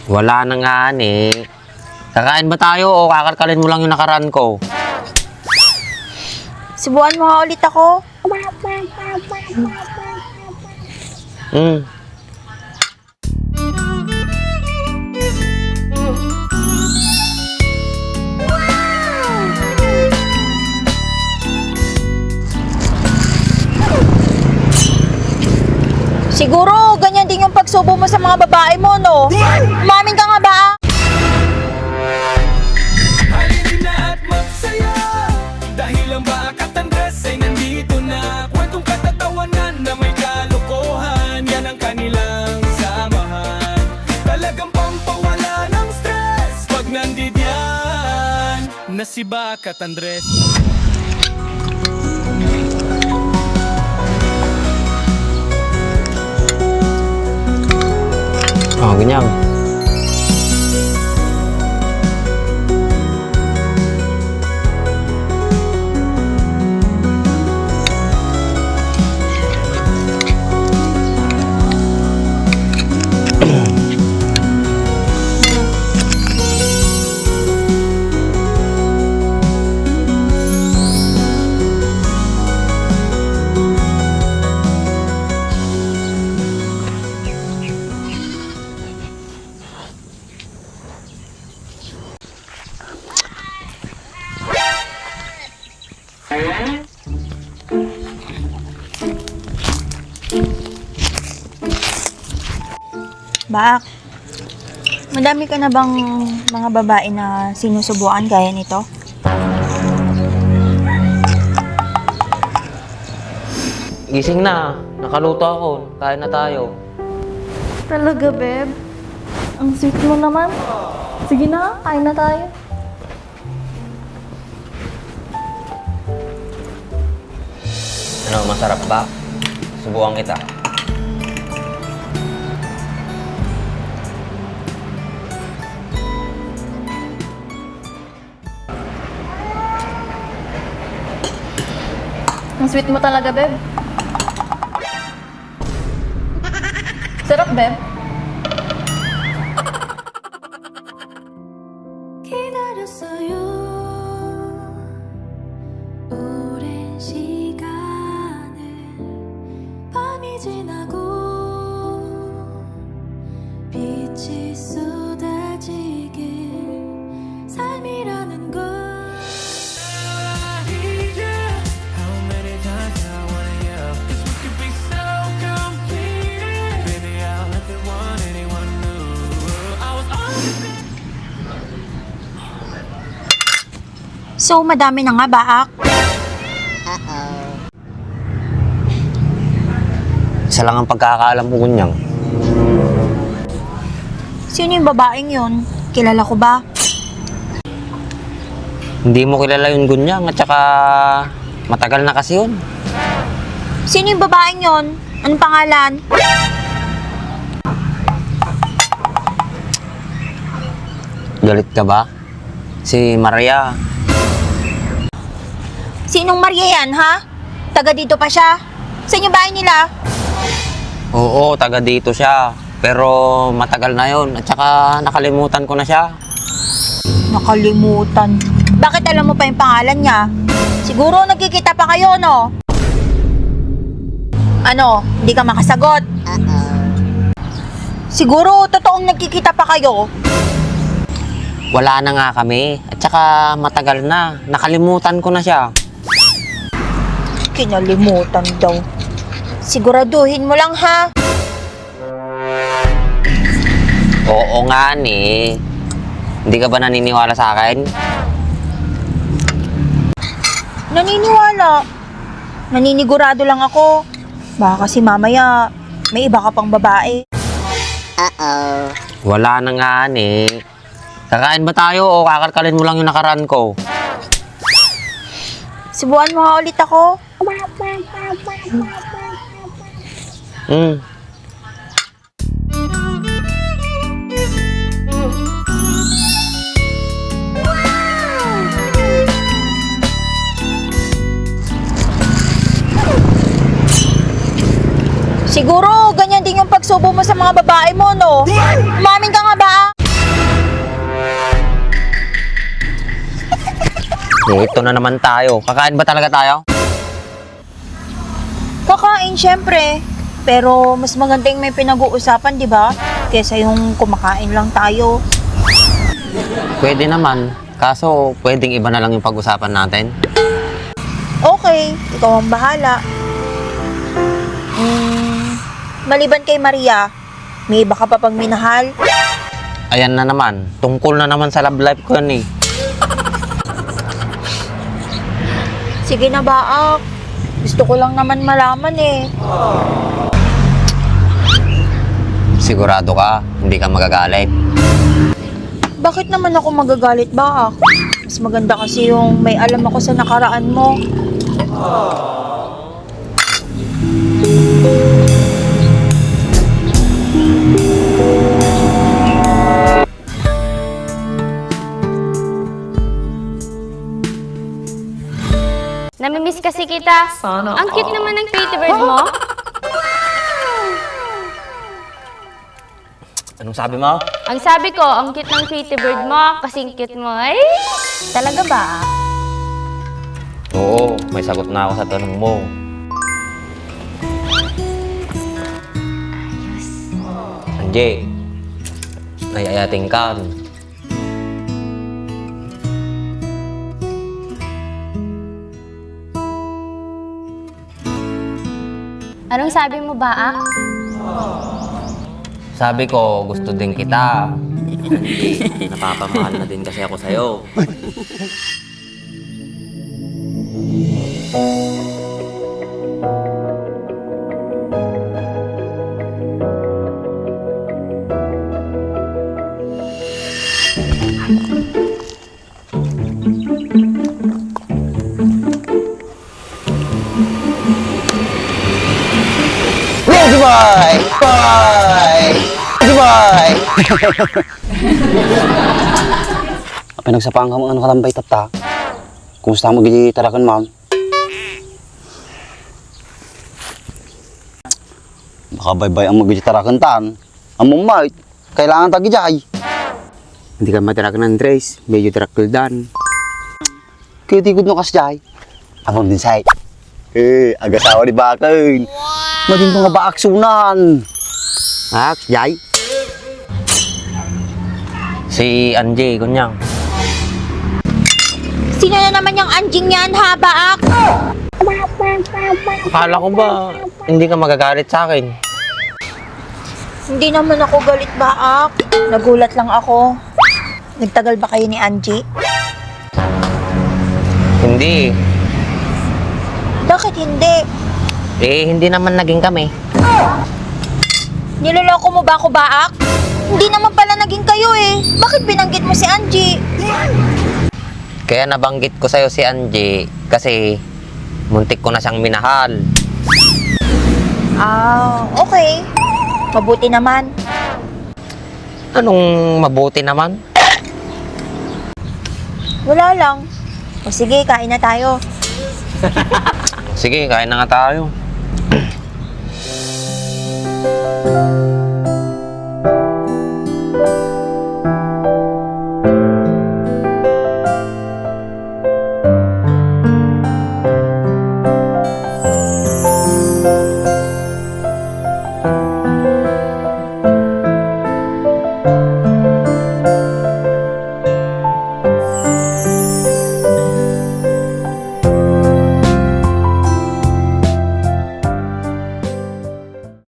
Wala na nga eh. Kakain ba tayo o kakalkalin mo lang yung nakaraan ko? Subuan mo nga ulit ako. Hmm. Siguro, ganyan din yung pagsubo mo sa mga babae mo, no? Umamin ka nga ba? Halina na at magsaya dahil ang Bakat Andres ay nandito na. Kwentong katatawanan na may kalokohan, yan ang kanilang samahan. Talagang pampawala ng stress pag nandidyan na si Bakat Andres. Oh, ganyan. Bak, madami ka na bang mga babae na sinusubuan gaya nito? Gising na. Nakaluto ako. Kain na tayo. Talaga, Beb? Ang sweet mo naman. Sige na, kain na tayo. Ano, masarap ba? Subukan kita. Ang sweet mo talaga, Beb. Sarap, Beb. 기다렸어요 오랜 시간을 밤이 지나고 빛이 쏟아지길 삶이라는 걸 How many times I wanna yell 'cause we could be so complete. Baby, I'll let the one anyone knew I was on the So, madami na nga, Baak. Isa lang ang pagkakaalam ko kunyang. Sino yung babaeng yun? Kilala ko ba? Hindi mo kilala yung gunyang at saka matagal na kasi yun. Sino yung babaeng yun? Anong pangalan? Galit ka ba? Si Maria. Sinong Maria yan, ha? Taga dito pa siya? Saan yung bahay nila? Oo, taga dito siya. Pero matagal na yun at saka nakalimutan ko na siya. Nakalimutan. Bakit alam mo pa yung pangalan niya? Siguro nagkikita pa kayo, no? Ano? Hindi ka makasagot? Siguro totoong nagkikita pa kayo? Wala na nga kami at saka matagal na. Nakalimutan ko na siya. Kinalimutan daw. Siguraduhin mo lang, ha? Oo nga ni. Hindi ka ba naniniwala sa akin? Naniniwala. Naninigurado lang ako. Baka kasi mamaya may iba ka pang babae. Wala na nga ni. Kakain ba tayo o kakalkalin mo lang yung nakaraan ko? Subuan mo nga ulit ako. Hmm. Siguro, ganyan din yung pagsubo mo sa mga babae mo, no? Umamin ka nga ba? Ito na naman tayo. Kakain ba talaga tayo? Kakain, syempre. Pero mas maganda yung may pinag-uusapan, di ba? Kesa yung kumakain lang tayo. Pwede naman. Kaso, pwedeng iba na lang yung pag-usapan natin. Okay, ikaw ang bahala. Maliban kay Maria, may iba ka pa pang minahal? Ayan na naman. Tungkol na naman sa love life ko yan eh. Sige na, Baak. Gusto ko lang naman malaman eh. Sigurado ka, hindi ka magagalit. Bakit naman ako magagalit, Baak? Mas maganda kasi yung may alam ako sa nakaraan mo. Namimiss kasi kita. Ang cute naman ng Tweety Bird mo. Anong sabi mo? Ang sabi ko, ang cute ng Tweety Bird mo. Kasing cute mo. Ay, talaga ba? Oo, may sagot na ako sa tanong mo. Angie, nayayating ka. Anong sabi mo ba? Sabi ko, gusto din kita. Angie, napapamahal na din kasi ako sa'yo. Goodbye! Bye! Goodbye! Pinagsapaan ka mga nakalambay tata. Kumusta mo gitarakan, ma'am? Baka baybay ang magitarakan tan. Among mait, kailangan tagijay. Hindi ka matarakan ng Andres, medyo tarakuldan. Kaya tikod no kasjay. Among din say. Agasawa ni Bakay. Wow! Madin mga baaksunan. Jay. Si Angie, kunyang. Sino na naman yung anjing yan, ha, Baak? Akala ko ba hindi ka magagalit sa akin? Hindi naman ako galit, Baak. Nagulat lang ako. Nagtagal ba kayo ni Angie? Hindi. Bakit hindi? Hindi naman naging kami. Niloloko mo ba ako, Baak? Hindi naman pala naging kayo eh. Bakit binanggit mo si Angie? Kaya nabanggit ko sa'yo si Angie kasi muntik ko na siyang minahal. Okay. Mabuti naman. Anong mabuti naman? Wala lang. O sige, kain na tayo. Sige, kain na nga tayo.